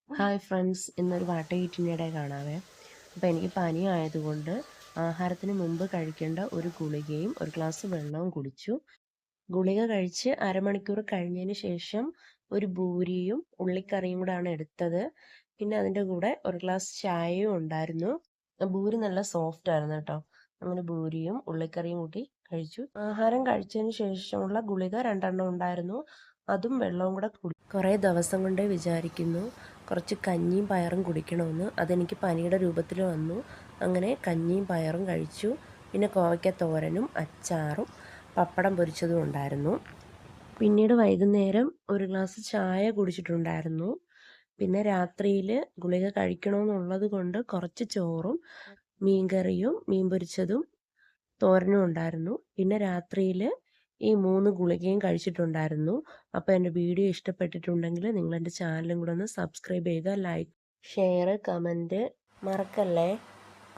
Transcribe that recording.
Hi friends, ഇന്നൊരു വാട്ടകീറ്റിനിടെ കാണാവേ. അപ്പോൾ എനിക്ക് പനി ആയതുകൊണ്ട് ആഹാരത്തിന് മുമ്പ് കഴിക്കേണ്ട ഒരു ഗുളികയും ഒരു ഗ്ലാസ് വെള്ളവും കുടിച്ചു. ഗുളിക കഴിച്ച് അരമണിക്കൂർ കഴിഞ്ഞതിന് ശേഷം ഒരു ബൂരിയും ഉള്ളിക്കറിയും കൂടാണ് എടുത്തത്. പിന്നെ അതിൻ്റെ കൂടെ ഒരു ഗ്ലാസ് ചായയും ഉണ്ടായിരുന്നു. ബൂരി നല്ല സോഫ്റ്റ് ആയിരുന്നു കേട്ടോ. അങ്ങനെ ബൂരിയും ഉള്ളിക്കറിയും കൂട്ടി കഴിച്ചു. ആഹാരം കഴിച്ചതിന് ശേഷമുള്ള ഗുളിക 2 ഉണ്ടായിരുന്നു. അതും വെള്ളവും കൂടെ കുറേ ദിവസം കൊണ്ടേ വിചാരിക്കുന്നു കുറച്ച് കഞ്ഞിയും പയറും കുടിക്കണമെന്ന്. അതെനിക്ക് പനിയുടെ രൂപത്തിൽ വന്നു. അങ്ങനെ കഞ്ഞിയും പയറും കഴിച്ചു. പിന്നെ കോവയ്ക്ക തോരനും അച്ചാറും പപ്പടം പൊരിച്ചതും ഉണ്ടായിരുന്നു. പിന്നീട് വൈകുന്നേരം ഒരു ഗ്ലാസ് ചായ കുടിച്ചിട്ടുണ്ടായിരുന്നു. പിന്നെ രാത്രിയിൽ ഗുളിക കഴിക്കണമെന്നുള്ളത് കൊണ്ട് കുറച്ച് ചോറും മീൻകറിയും മീൻ പൊരിച്ചതും തോരനും ഉണ്ടായിരുന്നു. പിന്നെ രാത്രിയിൽ ഈ 3 ഗുളികയും കഴിച്ചിട്ടുണ്ടായിരുന്നു. അപ്പോൾ എൻ്റെ വീഡിയോ ഇഷ്ടപ്പെട്ടിട്ടുണ്ടെങ്കിൽ നിങ്ങൾ എൻ്റെ ചാനലും കൂടെ ഒന്ന് സബ്സ്ക്രൈബ് ചെയ്യുക, ലൈക്ക്, ഷെയർ, കമൻറ്റ് മറക്കല്ലേ.